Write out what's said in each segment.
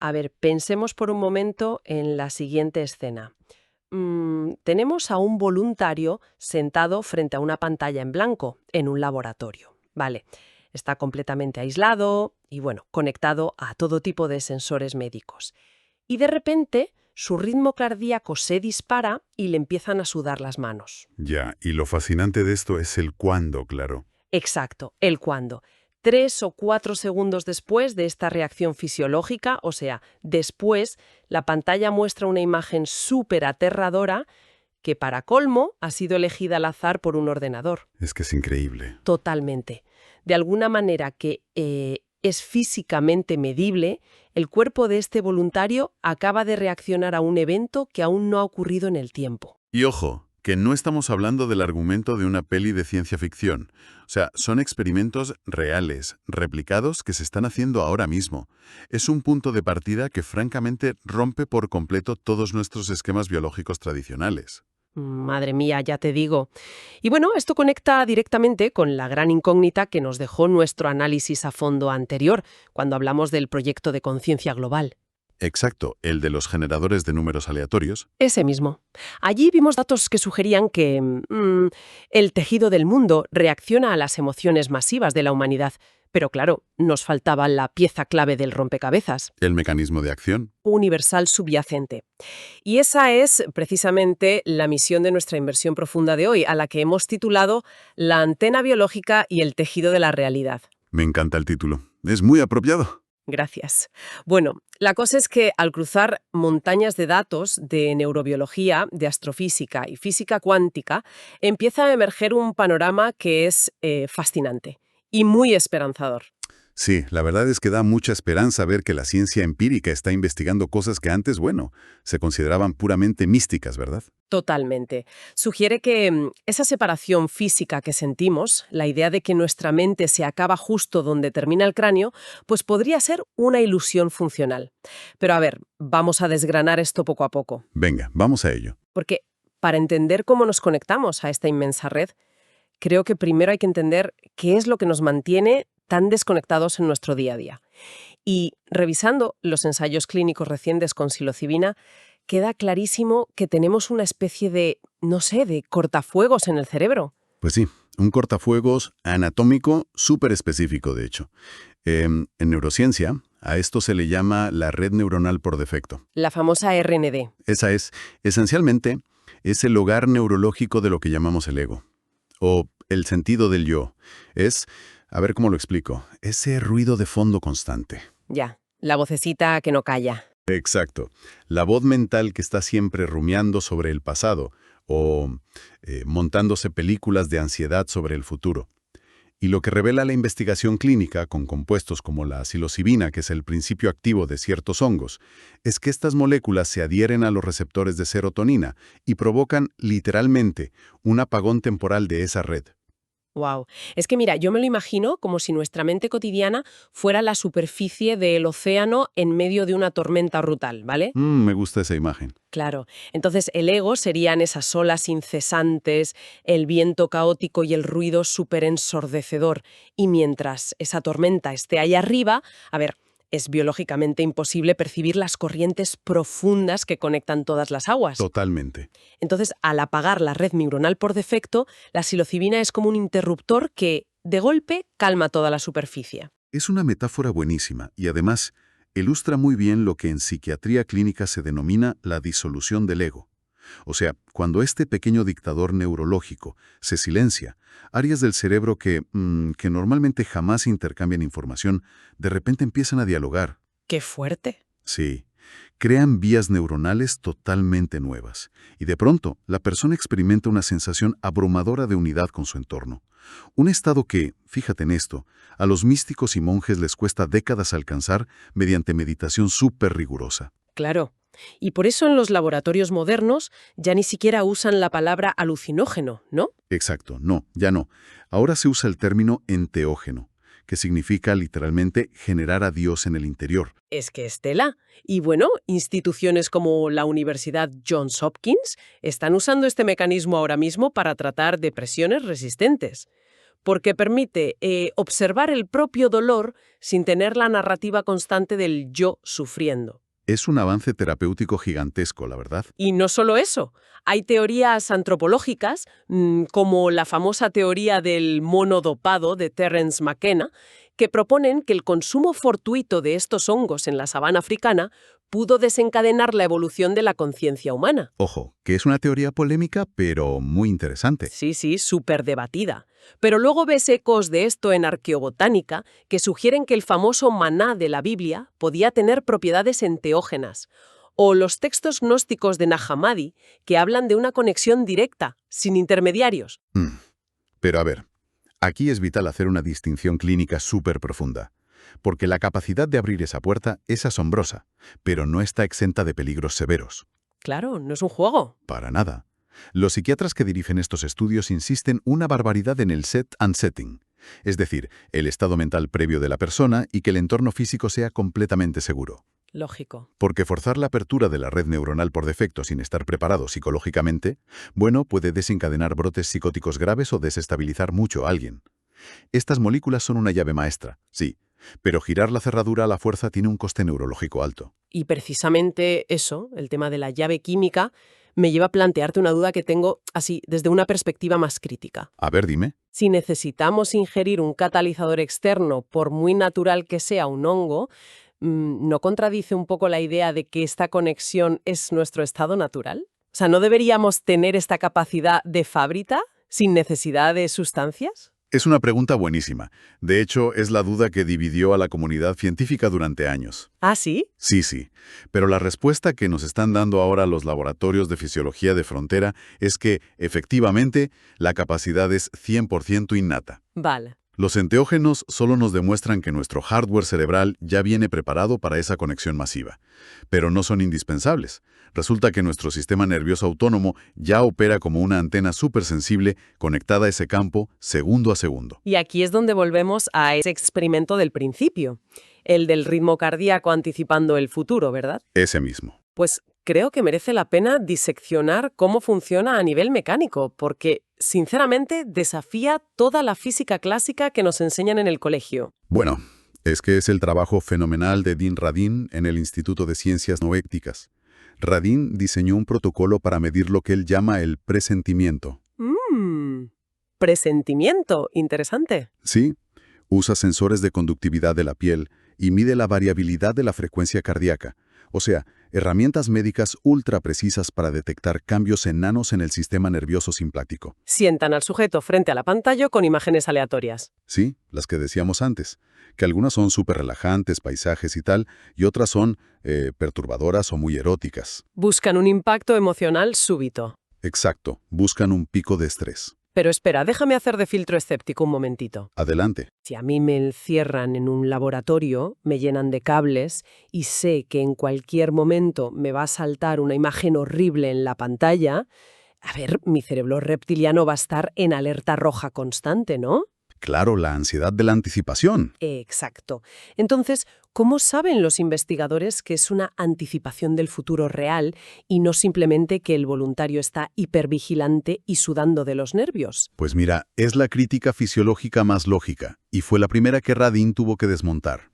A ver, pensemos por un momento en la siguiente escena. Tenemos a un voluntario sentado frente a una pantalla en blanco en un laboratorio. Vale, está completamente aislado y, bueno, conectado a todo tipo de sensores médicos. Y de repente, su ritmo cardíaco se dispara y le empiezan a sudar las manos. Ya, y lo fascinante de esto es el cuándo, claro. Exacto, el cuándo. 3 o 4 segundos después de esta reacción fisiológica, o sea, después, la pantalla muestra una imagen súper aterradora que, para colmo, ha sido elegida al azar por un ordenador. Es que es increíble. Totalmente. De alguna manera que es físicamente medible, el cuerpo de este voluntario acaba de reaccionar a un evento que aún no ha ocurrido en el tiempo. Y ojo, que no estamos hablando del argumento de una peli de ciencia ficción. O sea, son experimentos reales, replicados, que se están haciendo ahora mismo. Es un punto de partida que francamente rompe por completo todos nuestros esquemas biológicos tradicionales. Madre mía, ya te digo. Y bueno, esto conecta directamente con la gran incógnita que nos dejó nuestro análisis a fondo anterior, cuando hablamos del proyecto de conciencia global. Exacto, el de los generadores de números aleatorios. Ese mismo. Allí vimos datos que sugerían que el tejido del mundo reacciona a las emociones masivas de la humanidad. Pero claro, nos faltaba la pieza clave del rompecabezas, El mecanismo de acción. universal subyacente. Y esa es precisamente la misión de nuestra inversión profunda de hoy, a la que hemos titulado La antena biológica y el tejido de la realidad. Me encanta el título. Es muy apropiado. Gracias. Bueno, la cosa es que al cruzar montañas de datos de neurobiología, de astrofísica y física cuántica, empieza a emerger un panorama que es fascinante y muy esperanzador. Sí, la verdad es que da mucha esperanza ver que la ciencia empírica está investigando cosas que antes, bueno, se consideraban puramente místicas, ¿verdad? Totalmente. Sugiere que esa separación física que sentimos, la idea de que nuestra mente se acaba justo donde termina el cráneo, pues podría ser una ilusión funcional. Pero a ver, vamos a desgranar esto poco a poco. Venga, vamos a ello. Porque para entender cómo nos conectamos a esta inmensa red, creo que primero hay que entender qué es lo que nos mantiene tan desconectados en nuestro día a día. Y revisando los ensayos clínicos recientes con psilocibina, queda clarísimo que tenemos una especie de, no sé, de cortafuegos en el cerebro. Pues sí, un cortafuegos anatómico súper específico, de hecho. En neurociencia, a esto se le llama la red neuronal por defecto. La famosa RND. Esa es, esencialmente, es el hogar neurológico de lo que llamamos el ego, o el sentido del yo. Es, a ver cómo lo explico, ese ruido de fondo constante. Ya, la vocecita que no calla. Exacto. La voz mental que está siempre rumiando sobre el pasado o montándose películas de ansiedad sobre el futuro. Y lo que revela la investigación clínica con compuestos como la psilocibina, que es el principio activo de ciertos hongos, es que estas moléculas se adhieren a los receptores de serotonina y provocan, literalmente, un apagón temporal de esa red. Wow. Es que mira, yo me lo imagino como si nuestra mente cotidiana fuera la superficie del océano en medio de una tormenta brutal, ¿vale? Me gusta esa imagen. Claro. Entonces el ego serían esas olas incesantes, el viento caótico y el ruido súper ensordecedor. Y mientras esa tormenta esté ahí arriba, a ver, es biológicamente imposible percibir las corrientes profundas que conectan todas las aguas. Totalmente. Entonces, al apagar la red neuronal por defecto, la psilocibina es como un interruptor que, de golpe, calma toda la superficie. Es una metáfora buenísima y además ilustra muy bien lo que en psiquiatría clínica se denomina la disolución del ego. O sea, cuando este pequeño dictador neurológico se silencia, áreas del cerebro que normalmente jamás intercambian información, de repente empiezan a dialogar. ¡Qué fuerte! Sí, crean vías neuronales totalmente nuevas. Y de pronto, la persona experimenta una sensación abrumadora de unidad con su entorno. Un estado que, fíjate en esto, a los místicos y monjes les cuesta décadas alcanzar mediante meditación súper rigurosa. Claro. Y por eso en los laboratorios modernos ya ni siquiera usan la palabra alucinógeno, ¿no? Exacto, no, ya no. Ahora se usa el término enteógeno, que significa literalmente generar a Dios en el interior. Es que Estela. Y bueno, instituciones como la Universidad Johns Hopkins están usando este mecanismo ahora mismo para tratar depresiones resistentes. porque permite observar el propio dolor sin tener la narrativa constante del yo sufriendo. Es un avance terapéutico gigantesco, la verdad. Y no solo eso, hay teorías antropológicas, como la famosa teoría del mono dopado de Terence McKenna, que proponen que el consumo fortuito de estos hongos en la sabana africana pudo desencadenar la evolución de la conciencia humana. Ojo, que es una teoría polémica, pero muy interesante. Sí, súper debatida. Pero luego ves ecos de esto en arqueobotánica que sugieren que el famoso maná de la Biblia podía tener propiedades enteógenas. O los textos gnósticos de Nag Hammadi que hablan de una conexión directa, sin intermediarios. Pero a ver, aquí es vital hacer una distinción clínica súper profunda. Porque la capacidad de abrir esa puerta es asombrosa, pero no está exenta de peligros severos. Claro, no es un juego. Para nada. Los psiquiatras que dirigen estos estudios insisten una barbaridad en el set and setting, es decir, el estado mental previo de la persona y que el entorno físico sea completamente seguro. Lógico. Porque forzar la apertura de la red neuronal por defecto sin estar preparado psicológicamente, bueno, puede desencadenar brotes psicóticos graves o desestabilizar mucho a alguien. Estas moléculas son una llave maestra, sí, pero girar la cerradura a la fuerza tiene un coste neurológico alto. Y precisamente eso, el tema de la llave química, me lleva a plantearte una duda que tengo así, desde una perspectiva más crítica. A ver, dime. Si necesitamos ingerir un catalizador externo, por muy natural que sea un hongo, ¿no contradice un poco la idea de que esta conexión es nuestro estado natural? O sea, ¿no deberíamos tener esta capacidad de fábrica sin necesidad de sustancias? Es una pregunta buenísima. De hecho, es la duda que dividió a la comunidad científica durante años. ¿Ah, sí? Sí. Pero la respuesta que nos están dando ahora los laboratorios de fisiología de frontera es que, efectivamente, la capacidad es 100% innata. Vale. Los enteógenos solo nos demuestran que nuestro hardware cerebral ya viene preparado para esa conexión masiva, pero no son indispensables. Resulta que nuestro sistema nervioso autónomo ya opera como una antena supersensible conectada a ese campo segundo a segundo. Y aquí es donde volvemos a ese experimento del principio, el del ritmo cardíaco anticipando el futuro, ¿verdad? Ese mismo. Pues creo que merece la pena diseccionar cómo funciona a nivel mecánico, porque, sinceramente, desafía toda la física clásica que nos enseñan en el colegio. Bueno, es que es el trabajo fenomenal de Dean Radin en el Instituto de Ciencias Noéticas. Radin diseñó un protocolo para medir lo que él llama el presentimiento. Presentimiento, interesante. Sí, usa sensores de conductividad de la piel y mide la variabilidad de la frecuencia cardíaca. O sea, herramientas médicas ultra precisas para detectar cambios enanos en el sistema nervioso simpático. Sientan al sujeto frente a la pantalla con imágenes aleatorias. Sí, las que decíamos antes, que algunas son súper relajantes, paisajes y tal, y otras son perturbadoras o muy eróticas. Buscan un impacto emocional súbito. Exacto, buscan un pico de estrés. Pero espera, déjame hacer de filtro escéptico un momentito. Adelante. Si a mí me encierran en un laboratorio, me llenan de cables y sé que en cualquier momento me va a saltar una imagen horrible en la pantalla, a ver, mi cerebro reptiliano va a estar en alerta roja constante, ¿no? Claro, la ansiedad de la anticipación. Exacto. Entonces, ¿cómo saben los investigadores que es una anticipación del futuro real y no simplemente que el voluntario está hipervigilante y sudando de los nervios? Pues mira, es la crítica fisiológica más lógica, y fue la primera que Radin tuvo que desmontar.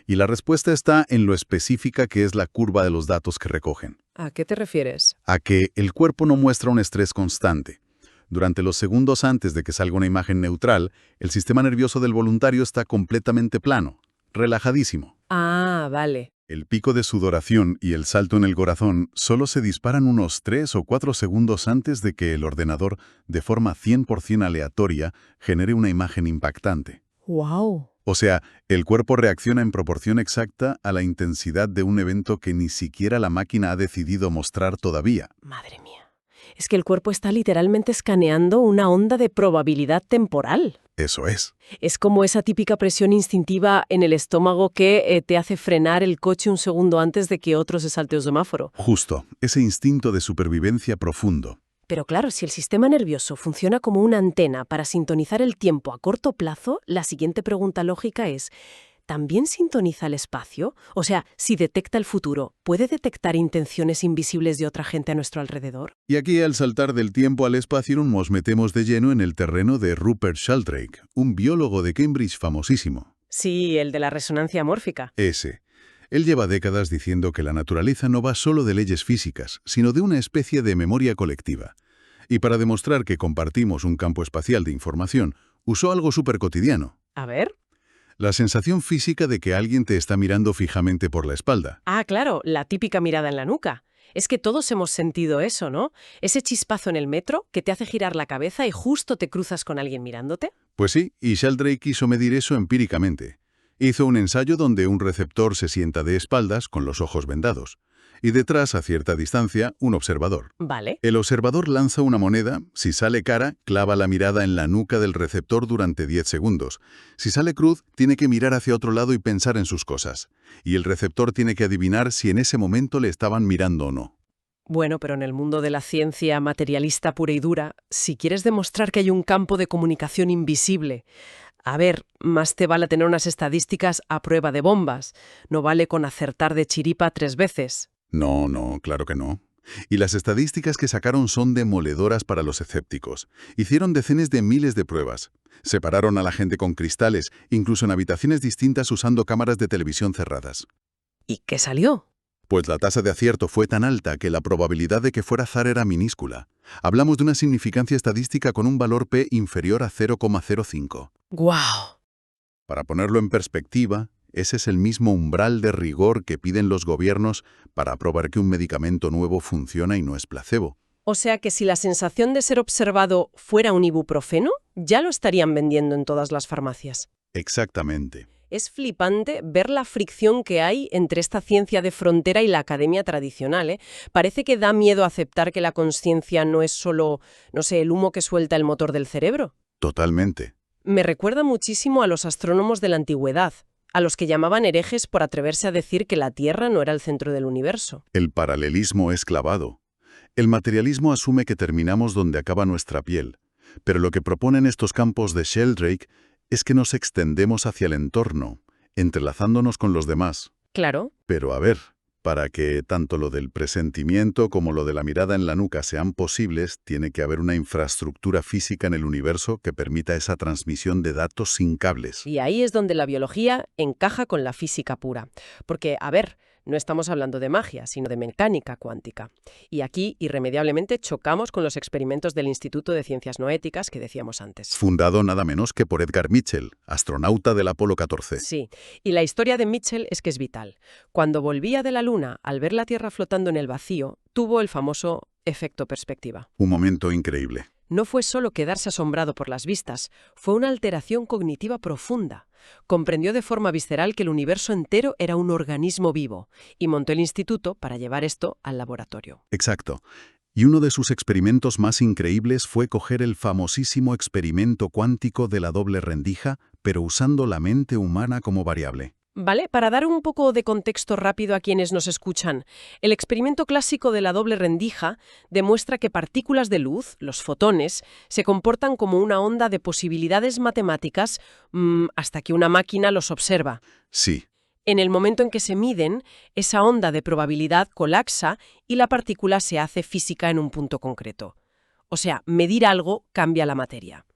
Y la respuesta está en lo específica que es la curva de los datos que recogen. ¿A qué te refieres? A que el cuerpo no muestra un estrés constante. Durante los segundos antes de que salga una imagen neutral, el sistema nervioso del voluntario está completamente plano, relajadísimo. Ah, vale. El pico de sudoración y el salto en el corazón solo se disparan unos 3 o 4 segundos antes de que el ordenador, de forma 100% aleatoria, genere una imagen impactante. ¡Wow! O sea, el cuerpo reacciona en proporción exacta a la intensidad de un evento que ni siquiera la máquina ha decidido mostrar todavía. Madre mía. Es que el cuerpo está literalmente escaneando una onda de probabilidad temporal. Eso es. Es como esa típica presión instintiva en el estómago que te hace frenar el coche un segundo antes de que otro se salte el semáforo. Justo, ese instinto de supervivencia profundo. Pero claro, si el sistema nervioso funciona como una antena para sintonizar el tiempo a corto plazo, la siguiente pregunta lógica es, ¿también sintoniza el espacio? O sea, si detecta el futuro, ¿puede detectar intenciones invisibles de otra gente a nuestro alrededor? Y aquí, al saltar del tiempo al espacio, nos metemos de lleno en el terreno de Rupert Sheldrake, un biólogo de Cambridge famosísimo. Sí, el de la resonancia mórfica. Ese. Él lleva décadas diciendo que la naturaleza no va solo de leyes físicas, sino de una especie de memoria colectiva. Y para demostrar que compartimos un campo espacial de información, usó algo súper cotidiano. A ver. La sensación física de que alguien te está mirando fijamente por la espalda. Ah, claro, la típica mirada en la nuca. Es que todos hemos sentido eso, ¿no? Ese chispazo en el metro que te hace girar la cabeza y justo te cruzas con alguien mirándote. Pues sí, y Sheldrake quiso medir eso empíricamente. Hizo un ensayo donde un receptor se sienta de espaldas con los ojos vendados, y detrás, a cierta distancia, un observador. Vale. El observador lanza una moneda, si sale cara, clava la mirada en la nuca del receptor durante 10 segundos. Si sale cruz, tiene que mirar hacia otro lado y pensar en sus cosas. Y el receptor tiene que adivinar si en ese momento le estaban mirando o no. Bueno, pero en el mundo de la ciencia materialista pura y dura, si quieres demostrar que hay un campo de comunicación invisible, a ver, más te vale tener unas estadísticas a prueba de bombas. No vale con acertar de chiripa 3 veces. No, claro que no. Y las estadísticas que sacaron son demoledoras para los escépticos. Hicieron decenas de miles de pruebas. Separaron a la gente con cristales, incluso en habitaciones distintas usando cámaras de televisión cerradas. ¿Y qué salió? Pues la tasa de acierto fue tan alta que la probabilidad de que fuera azar era minúscula. Hablamos de una significancia estadística con un valor P inferior a 0,05. ¡Guau! Para ponerlo en perspectiva, ese es el mismo umbral de rigor que piden los gobiernos para probar que un medicamento nuevo funciona y no es placebo. O sea que si la sensación de ser observado fuera un ibuprofeno, ya lo estarían vendiendo en todas las farmacias. Exactamente. Es flipante ver la fricción que hay entre esta ciencia de frontera y la academia tradicional, ¿eh? Parece que da miedo aceptar que la consciencia no es solo, no sé, el humo que suelta el motor del cerebro. Totalmente. Me recuerda muchísimo a los astrónomos de la antigüedad, a los que llamaban herejes por atreverse a decir que la Tierra no era el centro del universo. El paralelismo es clavado. El materialismo asume que terminamos donde acaba nuestra piel, pero lo que proponen estos campos de Sheldrake es que nos extendemos hacia el entorno, entrelazándonos con los demás. Claro. Pero a ver, para que tanto lo del presentimiento como lo de la mirada en la nuca sean posibles, tiene que haber una infraestructura física en el universo que permita esa transmisión de datos sin cables. Y ahí es donde la biología encaja con la física pura. Porque, a ver, no estamos hablando de magia, sino de mecánica cuántica. Y aquí, irremediablemente, chocamos con los experimentos del Instituto de Ciencias No Éticas que decíamos antes. Fundado nada menos que por Edgar Mitchell, astronauta del Apolo 14. Sí, y la historia de Mitchell es que es vital. Cuando volvía de la Luna, al ver la Tierra flotando en el vacío, tuvo el famoso efecto perspectiva. Un momento increíble. No fue solo quedarse asombrado por las vistas, fue una alteración cognitiva profunda. Comprendió de forma visceral que el universo entero era un organismo vivo y montó el instituto para llevar esto al laboratorio. Exacto. Y uno de sus experimentos más increíbles fue coger el famosísimo experimento cuántico de la doble rendija, pero usando la mente humana como variable. Vale, para dar un poco de contexto rápido a quienes nos escuchan, el experimento clásico de la doble rendija demuestra que partículas de luz, los fotones, se comportan como una onda de posibilidades matemáticas hasta que una máquina los observa. Sí. En el momento en que se miden, esa onda de probabilidad colapsa y la partícula se hace física en un punto concreto. O sea, medir algo cambia la materia.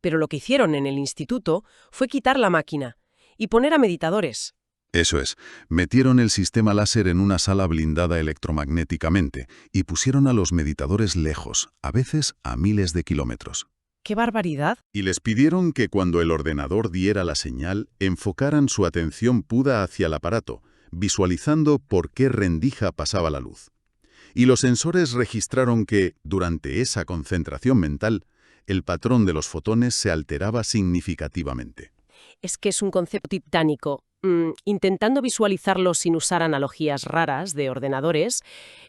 Pero lo que hicieron en el instituto fue quitar la máquina y poner a meditadores. Eso es. Metieron el sistema láser en una sala blindada electromagnéticamente y pusieron a los meditadores lejos, a veces a miles de kilómetros. ¡Qué barbaridad! Y les pidieron que cuando el ordenador diera la señal, enfocaran su atención puda hacia el aparato, visualizando por qué rendija pasaba la luz. Y los sensores registraron que, durante esa concentración mental, el patrón de los fotones se alteraba significativamente. Es que es un concepto titánico. Intentando visualizarlo sin usar analogías raras de ordenadores,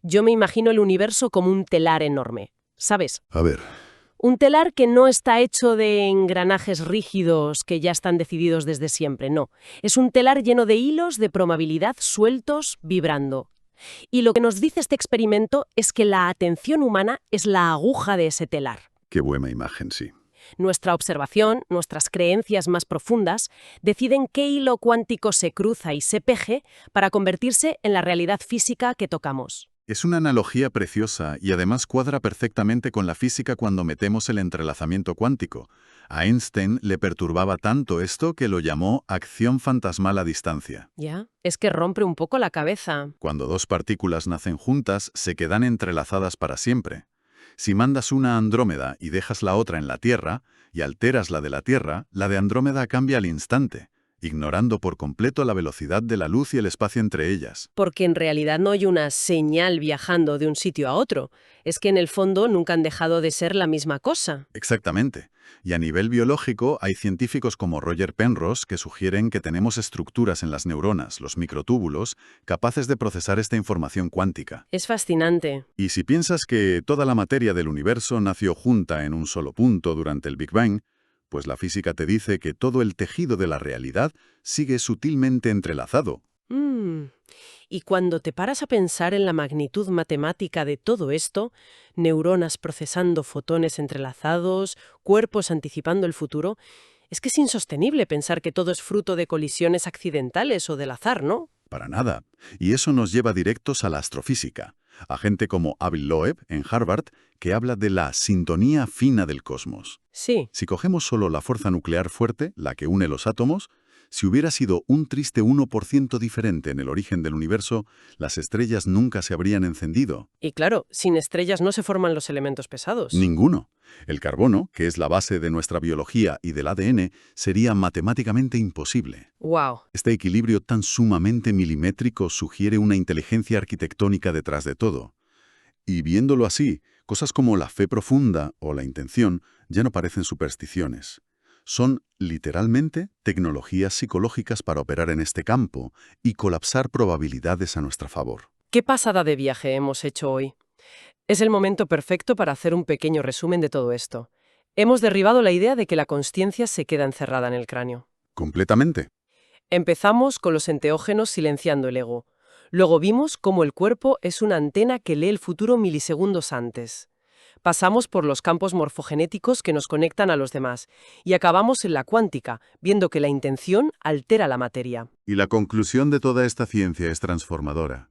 yo me imagino el universo como un telar enorme, ¿sabes? A ver. Un telar que no está hecho de engranajes rígidos que ya están decididos desde siempre, no. Es un telar lleno de hilos de probabilidad sueltos, vibrando. Y lo que nos dice este experimento es que la atención humana es la aguja de ese telar. Qué buena imagen, sí. Nuestra observación, nuestras creencias más profundas, deciden qué hilo cuántico se cruza y se peje para convertirse en la realidad física que tocamos. Es una analogía preciosa y además cuadra perfectamente con la física cuando metemos el entrelazamiento cuántico. A Einstein le perturbaba tanto esto que lo llamó acción fantasmal a distancia. ¿Ya? Es que rompe un poco la cabeza. Cuando dos partículas nacen juntas, se quedan entrelazadas para siempre. Si mandas una a Andrómeda y dejas la otra en la Tierra, y alteras la de la Tierra, la de Andrómeda cambia al instante, ignorando por completo la velocidad de la luz y el espacio entre ellas. Porque en realidad no hay una señal viajando de un sitio a otro. Es que en el fondo nunca han dejado de ser la misma cosa. Exactamente. Y a nivel biológico, hay científicos como Roger Penrose que sugieren que tenemos estructuras en las neuronas, los microtúbulos, capaces de procesar esta información cuántica. Es fascinante. Y si piensas que toda la materia del universo nació junta en un solo punto durante el Big Bang, pues la física te dice que todo el tejido de la realidad sigue sutilmente entrelazado. Y cuando te paras a pensar en la magnitud matemática de todo esto, neuronas procesando fotones entrelazados, cuerpos anticipando el futuro, es que es insostenible pensar que todo es fruto de colisiones accidentales o del azar, ¿no? Para nada. Y eso nos lleva directos a la astrofísica, a gente como Avi Loeb en Harvard, que habla de la sintonía fina del cosmos. Sí. Si cogemos solo la fuerza nuclear fuerte, la que une los átomos, si hubiera sido un triste 1% diferente en el origen del universo, las estrellas nunca se habrían encendido. Y claro, sin estrellas no se forman los elementos pesados. Ninguno. El carbono, que es la base de nuestra biología y del ADN, sería matemáticamente imposible. ¡Wow! Este equilibrio tan sumamente milimétrico sugiere una inteligencia arquitectónica detrás de todo. Y viéndolo así, cosas como la fe profunda o la intención ya no parecen supersticiones. Son, literalmente, tecnologías psicológicas para operar en este campo y colapsar probabilidades a nuestro favor. ¿Qué pasada de viaje hemos hecho hoy? Es el momento perfecto para hacer un pequeño resumen de todo esto. Hemos derribado la idea de que la consciencia se queda encerrada en el cráneo. Completamente. Empezamos con los enteógenos silenciando el ego. Luego vimos cómo el cuerpo es una antena que lee el futuro milisegundos antes. Pasamos por los campos morfogenéticos que nos conectan a los demás y acabamos en la cuántica, viendo que la intención altera la materia. Y la conclusión de toda esta ciencia es transformadora.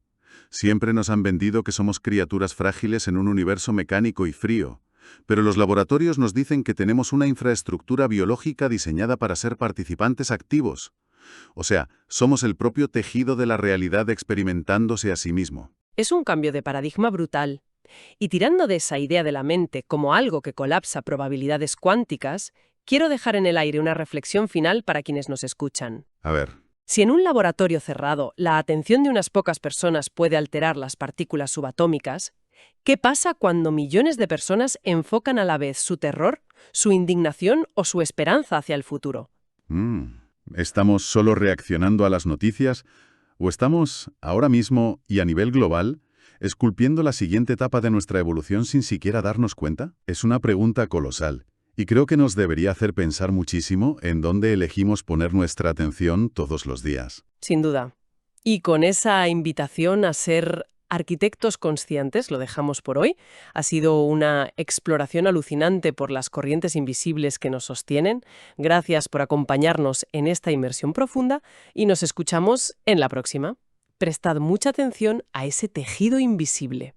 Siempre nos han vendido que somos criaturas frágiles en un universo mecánico y frío, pero los laboratorios nos dicen que tenemos una infraestructura biológica diseñada para ser participantes activos. O sea, somos el propio tejido de la realidad experimentándose a sí mismo. Es un cambio de paradigma brutal. Y tirando de esa idea de la mente como algo que colapsa probabilidades cuánticas, quiero dejar en el aire una reflexión final para quienes nos escuchan. A ver. Si en un laboratorio cerrado la atención de unas pocas personas puede alterar las partículas subatómicas, ¿qué pasa cuando millones de personas enfocan a la vez su terror, su indignación o su esperanza hacia el futuro? ¿Estamos solo reaccionando a las noticias o estamos, ahora mismo y a nivel global, esculpiendo la siguiente etapa de nuestra evolución sin siquiera darnos cuenta? Es una pregunta colosal. Y creo que nos debería hacer pensar muchísimo en dónde elegimos poner nuestra atención todos los días. Sin duda. Y con esa invitación a ser arquitectos conscientes, lo dejamos por hoy. Ha sido una exploración alucinante por las corrientes invisibles que nos sostienen. Gracias por acompañarnos en esta inmersión profunda y nos escuchamos en la próxima. Prestad mucha atención a ese tejido invisible.